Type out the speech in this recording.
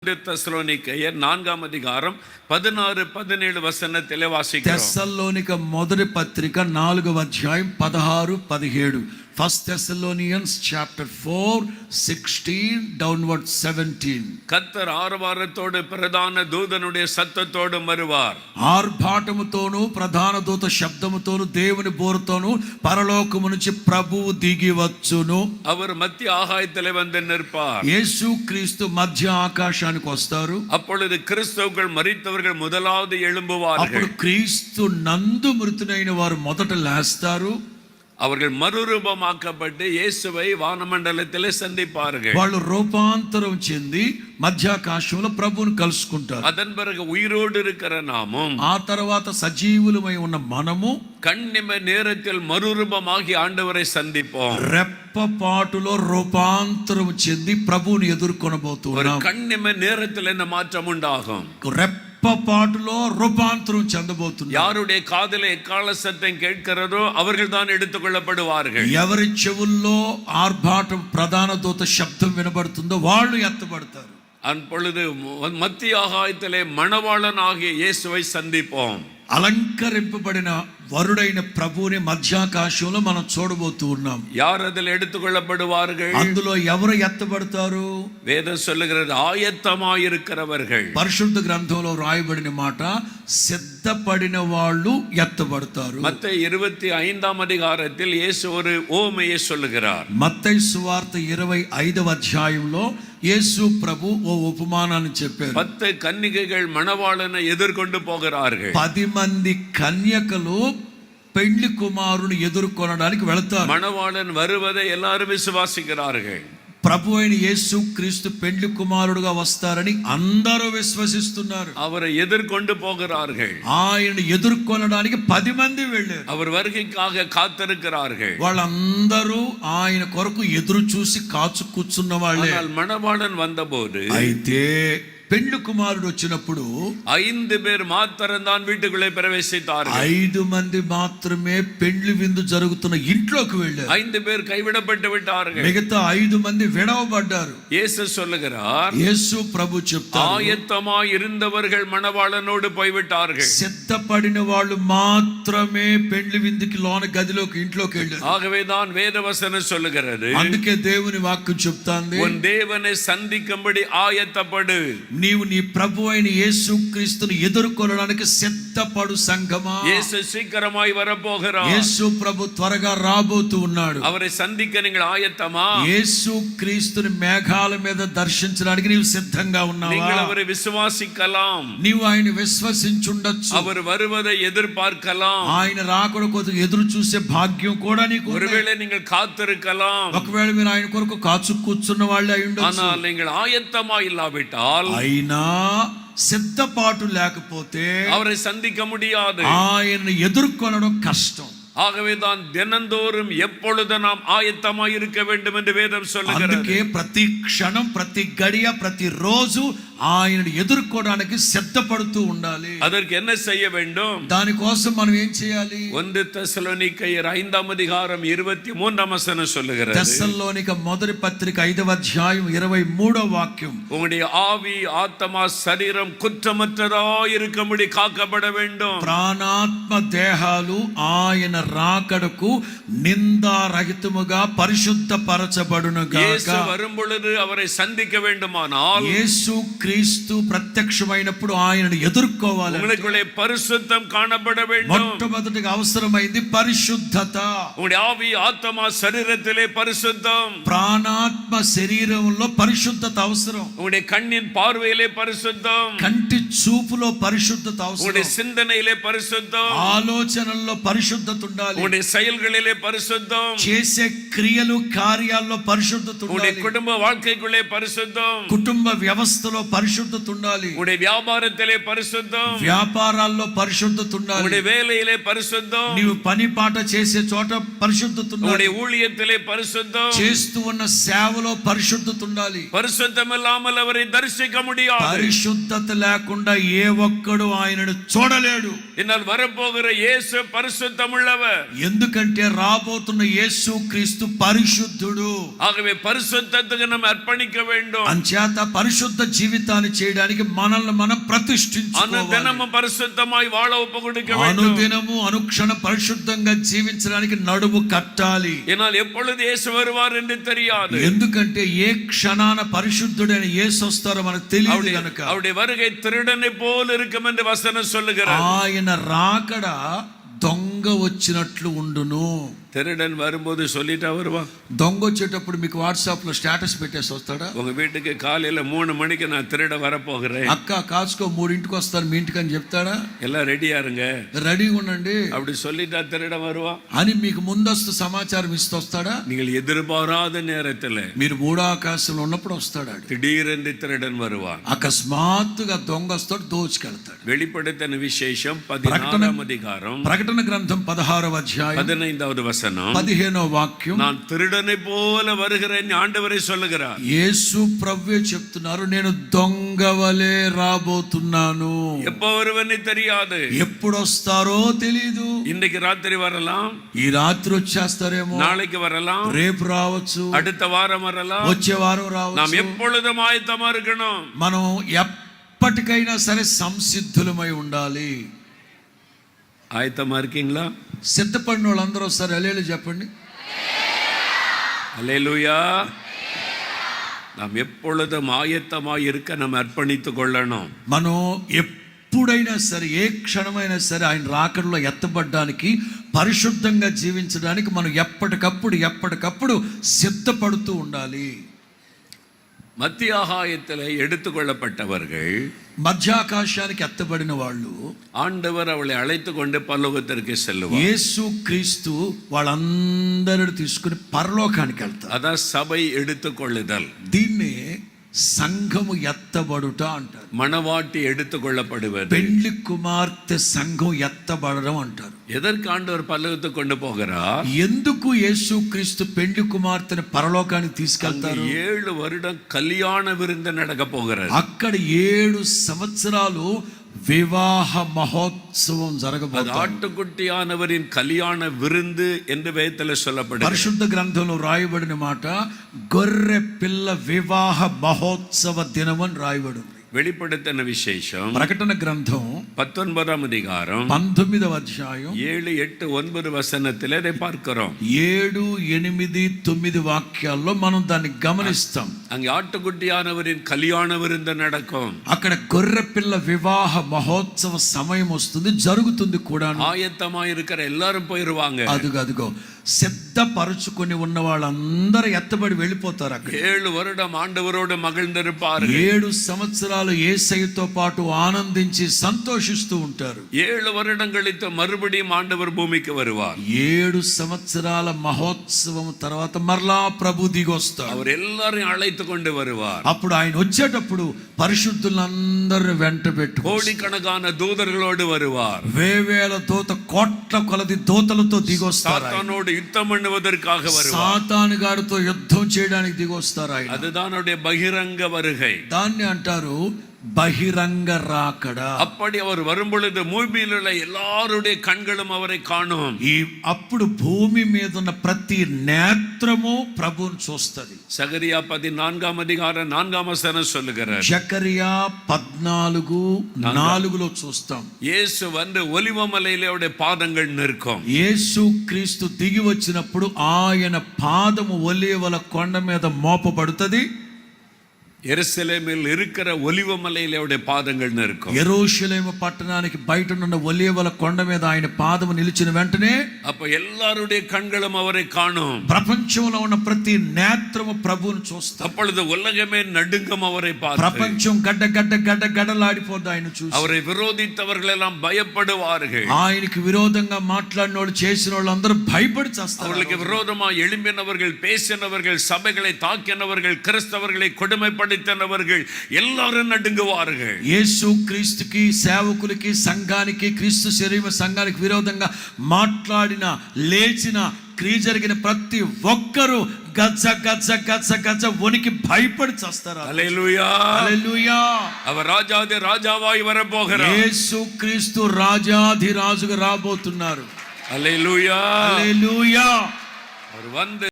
தெசலோனிக்கேயர் 4ஆம் அதிகாரம் 16-17 வசனத்திலே வாசிக்கிறோம். தெசலோனிక మొదటి పత్రిక 4వ అధ్యాయం 16-17. First Thessalonians chapter 4:16 downward 17. கர்த்தர் ஆரவாரத்தோடு பிரதான தூதனுடைய சத்தத்தோடு வருவார். ఆర్భాటముతోను ప్రధాన దూత శబ్దముతోను దేవుని బోరుతోను పరలోకము నుంచి ప్రభువు దిగి వచ్చును. அவர் மத்திய ஆகாயத்திலே வந்து நிற்பார். యేసుక్రీస్తు మధ్య ఆకాశానికి వస్తారు. அப்பொழுது கிறிஸ்தவர்கள் மரித்தவர்கள் முதலாவது எழும்புவார்கள். అప్పుడు క్రీస్తు నందు మృతులైన వారు మొదట లేస్తారు. அவர்கள் மறுரூபமாக்கப்பட்டு இயேசுவை வானமண்டலத்திலே சந்திப்பார்கள். వాళ్ళు రూపాంతరం చెంది మధ్యాకాశంలో ప్రభువును కలుసుకుంటారు. அதன் பிறகு உயிரோடு இருக்கிற நாமும் ఆ తర్వాత సజీవులమై ఉన్న మనము கண்ணிம நேரத்தில் மறுரூபமாகி ஆண்டவரை சந்திப்போம். రెప్పపాటులో రూపాంతరం చెంది ప్రభువుని ఎదుర్కొనబోతున్నాం. கண்ணிம நேரத்தில் என்ன மாற்றம் உண்டாகும்? రెప్పపాటులో రూపాంతరం చెందబోతున్నాం. யாருடைய காதிலே எக்கால சத்தம் கேட்கிறதோ அவர்கள் தான் எடுத்துக்கொள்ளப்படுவார்கள். ఎవరి చెవుల్లో ఆర్భాటం ప్రధాన దూత శబ్దం వినబడుతుందో వాళ్ళు ఎత్తబడతారు. அப்பொழுது மத்திய ஆகாயத்திலே மணவாளன் ஆகிய இயேசுவை சந்திப்போம். అలంకరింపబడిన వరుడైన ప్రభువుని మధ్యాకాశంలో మనం చూడబోతూ ఉన్నాం. யார் அதில் எடுத்துக்கொள்ளப்படுவார்கள்? అందులో ఎవరు ఎత్తబడతారు? வேதம் சொல்லுகிறது ஆயத்தமாயிருக்கிறவர்கள். పరిశుద్ధ గ్రంథంలో రాయబడిన మాట సిద్ధపడిన వాళ్ళు ఎత్తబడతారు. மத்தேயு 25ஆம் அதிகாரத்தில் இயேசு ஒரு ஓமையை சொல்லுகிறார். మత్తయి సువార్త 25వ అధ్యాయంలో యేసు ప్రభు ఓ ఉపమానాన్ని చెప్పారు. 10 కన్యకகள் మణవాళனை ఎదుర్కొంటూ పోகிறார்கள். 10 మంది కన్యకలు పెళ్లి కుమారుని ఎదుర్కొనడానికి వెళతారు. మణవాళన్ வருவதை எல்லாரும் விசுவாசிக்கிறார்கள். ప్రభు అయిన యేసు క్రీస్తు పెళ్లి కుమారుడుగా వస్తారని అందరూ విశ్వసిస్తున్నారు. அவரை ఎదుర్కొంటూ పోகிறார்கள். ఆయన ఎదుర్కొనడానికి 10 మంది వెళ్ళారు. அவர் வருகைக்காக காத்திருக்கிறார்கள். వాళ్ళందరూ ఆయన కొరకు ఎదురు చూసి కాచు కూర్చున్న వాళ్ళే. మణవాళన్ வந்தபோது అయితే పెళ్లి కుమారుడు వచ్చినప్పుడు 5 பேர் மாத்திரம் தான் வீட்டுக்குள்ளே பிரவேசித்தார்கள். 5 మంది మాత్రమే పెళ్లి విందు జరుగుతున్న ఇంట్లోకి వెళ్ళారు. 5 பேர் கைவிடப்பட்டு விட்டார்கள். మిగతా 5 మంది విడవబడ్డారు. இயேசு சொல்லுகிறார், యేసు ప్రభు చెప్తారు, ஆயத்தமாய் இருந்தவர்கள் மணவாளனோடு போய்விட்டார்கள். సిద్ధపడిన వాళ్ళు మాత్రమే పెళ్లి విందుకి లోన గదిలోకి ఇంట్లోకి వెళ్ళారు. ஆகவே தான் வேதவசனம் சொல்லுகிறது, అందుకే దేవుని వాక్యం చెప్తాంది, உன் தேவனை சந்திக்கும்படி ஆயத்தப்படு. నీవు నీ ప్రభు అయిన యేసు క్రీస్తుని ఎదుర్కొనడానికి సిద్ధపడు సంఘమా. యేసు சீக்கிரமாய் வரப்போகிறார். యేసు ప్రభు త్వరగా రాబోతూ ఉన్నాడు. அவரை சந்திக்க நீங்கள் ஆயத்தமா? యేసు క్రీస్తుని మేఘాల మీద దర్శించడానికి నీవు సిద్ధంగా ఉన్నావా? நீங்கள் அவரை விசுவாசிக்கலாம். నీవు ఆయన విశ్వసించుండొచ్చు. அவர் வருவதை எதிர்பார்க்கலாம். ఆయన రాకడ కొరకు ఎదురు చూసే భాగ్యం కూడా నీకు ఉంది. ஒருவேளை நீங்கள் காத்திருக்கலாம். ఒకవేళ మీరు ఆయన కొరకు కాచు కూర్చున్న వాళ్ళే అయి ఉండొచ్చు. ஆனால் நீங்கள் ஆயத்தமா இல்லாவிட்டால், అయినా సిద్ధపాటు లేకపోతే அவரை சந்திக்க முடியாது. ఆయన్ని ఎదుర్కొనడం కష్టం. ஆகவே தான் தினந்தோறும் எப்பொழுது நாம் ஆயத்தமாய் இருக்க வேண்டும் என்று வேதம் சொல்லுகிறது. అందుకే ప్రతి క్షణం ప్రతి గడియ ప్రతి రోజు ఆయనను ఎదుర్కోవడానికి సిద్ధపడుతూ ఉండాలి. அதற்கு என்ன செய்ய வேண்டும்? దానికోసం మనం ఏం చేయాలి? 1 தெசலோனிக்கேயர் 5ஆம் அதிகாரம் 23ஆம் வசனம் சொல்லுகிறது, తెస్సలోనిక మొదటి పత్రిక 5వ అధ్యాయం 23వ వాక్యం, உங்களுடைய ஆவி ஆத்மா சரீரம் குற்றமற்றதாய் இருக்கும்படி காக்கப்பட வேண்டும். ప్రాణాత్మ దేహాలు ఆయన రాకడకు నిందారహితముగా పరిశుద్ధపరచబడును గాక. యేసు வரும்பொழுது அவரை சந்திக்க வேண்டுமானால், యేసు క్రీస్తు ప్రత్యక్షమైనప్పుడు ఆయనను ఎదుర్కోవాలి. உங்களுக்குள்ளே பரிசுத்தம் காணப்பட வேண்டும். మొట్టమొదటిగా అవసరమైంది పరిశుద్ధత. உங்களுடைய ஆவி ஆத்மா சரீரத்திலே பரிசுத்தம். ప్రాణాత్మ శరీరంలో పరిశుద్ధత అవసరం. உங்களுடைய கண்ணின் பார்வையிலே பரிசுத்தம். కంటి చూపులో పరిశుద్ధత అవసరం. உங்களுடைய சிந்தனையிலே பரிசுத்தம். ఆలోచనల్లో పరిశుద్ధత ఉండాలి. உங்களுடைய செயல்களிலே பரிசுத்தம். చేసే క్రియలు కార్యాల్లో పరిశుద్ధత உங்களுடைய ఉండాలి. குடும்ப வாழ்க்கைக்குள்ளே பரிசுத்தம். కుటుంబ వ్యవస్థలో పరిశుద్ధత ఉండాలి. உங்களுடைய வியாபாரத்திலே பரிசுத்தம். వ్యాపారాల్లో పరిశుద్ధత ఉండాలి. உங்களுடைய வேலையிலே பரிசுத்தம். నీవు పని పాట చేసే చోట పరిశుద్ధత ఉండాలి. உங்களுடைய ஊழியத்திலே பரிசுத்தம். చేస్తూ ఉన్న సేవలో పరిశుద్ధత ఉండాలి. பரிசுத்தம் இல்லாமல் அவரை தரிசிக்க முடியாது. పరిశుద్ధత లేకుండా ఏ ఒక్కడు ఆయనను చూడలేడు. என்னால் வரப்போகிற இயேசு பரிசுத்தம் உள்ளவர். ఎందుకంటే రాబోతున్న యేసు క్రీస్తు పరిశుద్ధుడు. ஆகவே பரிசுத்தத்துக்கு நாம் அர்ப்பணிக்க வேண்டும். అంచేత పరిశుద్ధ జీవిత చిత్తాన్ని చేయడానికి మనల్ని మనం ప్రతిష్ఠించుకోవాలి. అనుదినము పరిశుద్ధమాய் వాళ ఒప్పు கொடுக்க வேண்டும். అనుదినము అనుక్షణ పరిశుద్ధంగా జీవించడానికి నడుము కట్టాలి. ஏனால் எப்பொழுது இயேசு வருவார் என்று தெரியாது. ఎందుకంటే ఏ క్షణాన పరిశుద్ధుడైన యేసు వస్తారో మనకు తెలియదు కనుక அவருடைய வருகை திருடனை போல் இருக்கும் என்று வசனம் சொல்லுகிறார். ఆయన రాకడ దొంగ వచ్చినట్లు ఉండును. திருடன் வரும்போது சொல்லிட்டா வருவான். దొంగ వచ్చేటప్పుడు మీకు వాట్సాప్ లో స్టేటస్ పెట్టేసి వస్తాడా? உங்க வீட்டுக்கு காலையில 3 மணிக்கு நான் திருட வரப்போகிறேன், అక్క కాచుకో 3ంటికి వస్తాను మీ ఇంటికి అని చెప్తాడా? எல்லாம் ரெடியா இருங்க, రెడీగా ఉండండి அப்படி சொல்லிட்டா திருட வருவான் అని మీకు ముందస్తు సమాచారం ఇస్తూ వస్తాడా? நீங்கள் ఎదురుபாராத நேரத்தில் మీరు మూడో ఆకాశంలో ఉన్నప్పుడు వస్తాడు. திடீரென்று திருடன் வருவான். అకస్మాత్తుగా దొంగ వస్తాడు, దోచుకెళ్తాడు. வெளிப்படுத்தின விசேஷம் 16ஆம் அதிகாரம் ప్రకటన గ్రంథం 16వ అధ్యాయం 15வது வசனம் 15వ వాక్యం. நான் திருடனை போல வருகிறேன் ஆண்டவரே சொல்லுகிறார். యేసు ప్రభువే చెప్తున్నారు, నేను దొంగవలే రాబోతున్నాను. எப்போ வருவன்னு தெரியாது, ఎప్పుడు వస్తారో తెలీదు. இன்னைக்கு ராத்திரி வரலாம், ఈ రాత్రి వచ్చేస్తారేమో, நாளைக்கு வரலாம், రేపు రావచ్చు, அடுத்த வாரம் வரலாம், వచ్చే వారం நாம் రావచ్చు. எப்பொழுதும் ஆயத்தமா இருக்கணும். మనం ఎప్పటికైనా సరే సంసిద్ధులమై ఉండాలి. ஆயத்தமா இருக்கீங்களா? సిద్ధపడిన వాళ్ళందరూ ఒకసారి హల్లెలూయా చెప్పండి. அல்லேலூயா. நாம் எப்பொழுதும் ஆயத்தமாய் இருக்க நம்ம அர்ப்பணித்துக் கொள்ளணும். మనం ఎప్పుడైనా సరే ఏ క్షణమైనా సరే ఆయన రాకడలో ఎత్తబడ్డానికి పరిశుద్ధంగా జీవించడానికి మనం ఎప్పటికప్పుడు సిద్ధపడుతూ ఉండాలి. மத்திய ஆகாயத்தில் எடுத்துக்கொள்ளப்பட்டவர்கள், మధ్యాకాశానికి ఎత్తబడిన వాళ్ళు, ஆண்டவர் அவளை அழைத்து கொண்டு பரலோகத்திற்கு செல்லுவார். యేసు క్రీస్తు వాళ్ళందరిని తీసుకుని పరలోకానికి వెళ్తారు. அதான் சபை எடுத்துக்கொள்ளுதல். దీన్నే సంఘము ఎత్తబడుట అంటారు. மணவாட்டி எடுத்துக்கொள்ளப்படுவது, పెండ్లి కుమార్తె సంఘం ఎత్తబడడం అంటారు. எதற்கு ஆண்டவர் பரலோகத்துக்கு கொண்டு போகிறார்? ఎందుకు యేసు క్రీస్తు పెండ్లి కుమార్తెను పరలోకానికి తీసుకెళ్తారు? 7 வருடம் கல்யாண விருந்து நடக்க போகிறது. అక్కడ 7 సంవత్సరాలు వివాహ మహోత్సవం జరగబోతుంది. ஆட்டுக்குட்டியானவரின் கல்யாண விருந்து என்று வேதத்தில் சொல்லப்படுகிறது. పరిశుద్ధ గ్రంథంలో రాయబడిన మాట గొర్రె పిల్ల వివాహ మహోత్సవ దినం అని రాయబడింది. வெளிப்படுத்தின விசேஷம் ప్రకటన గ్రంథం 19ஆம் அதிகாரம் 19వ అధ్యాయం 7, 8, 9 வசனத்தில் இதை பார்க்கிறோம். 7, 8, 9 వాక్యాల్లో మనం దాన్ని గమనిస్తాం. அங்கே ஆட்டுக்குட்டியானவரின் கல்யாண விருந்து நடக்கும். అక్కడ గొర్రె పిల్ల వివాహ మహోత్సవ సమయం వస్తుంది, జరుగుతుంది కూడా. ஆயத்தமா இருக்கிற எல்லாரும் போயிருவாங்க. అదుగో సిద్ధపరచుకొని ఉన్న వాళ్ళందరూ ఎత్తబడి వెళ్ళిపోతారు. అక్కడ 7 வருடம் ஆண்டவரோடு மகிழ்ந்திருப்பார்கள். 7 సంవత్సరాలు యేసయ్యతో పాటు ఆనందించి సంతోషిస్తూ ఉంటారు. 7 வருடம் கழித்து மறுபடியும் ஆண்டவர் பூமிக்கு வருவார். 7 సంవత్సరాల మహోత్సవం తర్వాత మరలా ప్రభు దిగొస్తారు. அவர் எல்லாரையும் அழைத்து கொண்டு வருவார். అప్పుడు ఆయన వచ్చేటప్పుడు పరిశుద్ధులందరిని వెంట పెట్టుకొని கோடிக்கணக்கான தூதர்களோடு வருவார். వేవేల దూత కోట్ల కొలది దూతలతో దిగొస్తారు. சாத்தானோடு யுத்தம் பண்ணுவதற்காக வருவார். సాతాను గారితో యుద్ధం చేయడానికి దిగొస్తారు ఆయన. அதுதான் அவருடைய பகிரங்க வருகை. దాన్ని అంటారు బహిరంగ రాకడ. அப்படி அவர் வரும் பொழுது பூமியில் உள்ள எல்லாருடைய கண்களும் அவரை காணும். అప్పుడు భూమి మీద ఉన్న ప్రతి నేత్రము ప్రభువును చూస్తది. சகரியா 14ஆம் அதிகாரம் 4ஆம் வசனம் சொல்லுகிறார். జకరియా 14:4లో చూస్తాం. இயேசு வந்து ஒலிவமலையிலே அவருடைய பாதங்கள் நிற்கும். యేసు క్రీస్తు దిగి వచ్చినప్పుడు ఆయన పాదము ఒలీవల కొండ మీద మోపబడుతుంది. எருசலேமில் இருக்கிற ஒலிவமலையிலே அவருடைய பாதங்கள் நிற்கும். యెరూషలేము పట్టణానికి బయట ఉన్న ఒలీవల కొండ మీద ఆయన పాదము నిలిచిన వెంటనే அப்ப எல்லாருடைய கண்களும் அவரை காணும். ప్రపంచంలో ఉన్న ప్రతి నేత్రము ప్రభువును చూస్తాం. அப்பொழுது உலகமே நடுங்கும் அவரை பார்த்து. ప్రపంచం గడ్డలాడిపోద్ది ఆయన చూసి. அவரை விரோதித்தவர்கள் எல்லாம் பயப்படுவார்கள். ఆయనకి విరోధంగా మాట్లాడిన వాళ్ళు, చేసిన వాళ్ళందరూ భయపడి చేస్తారు. அவர்களுக்கு விரோதமாக எழும்பினவர்கள், பேசினவர்கள், சபைகளை தாக்கினவர்கள், கிறிஸ்தவர்களை கொடுமைப்படுத்தினவர்கள் எல்லாரும் நடுங்குவார்கள். యేసు క్రీస్తుకి, సేవకులకి, సంఘానికి, క్రీస్తు శరీర సంఘానికి విరోధంగా మాట్లాడిన, లేచిన, క్రియ జరిగిన ప్రతి ఒక్కరూ గజ్జ గజ్జ గజ్జ గజ్జ వణికి భయపడి చేస్తారు. హల్లెలూయా, హల్లెలూయా. அவர் ராஜாதி ராஜாவாய் வரப்போகிறார். యేసు క్రీస్తు రాజాధిరాజుగా రాబోతున్నారు. హల్లెలూయా, హల్లెలూయా. அவர் வந்து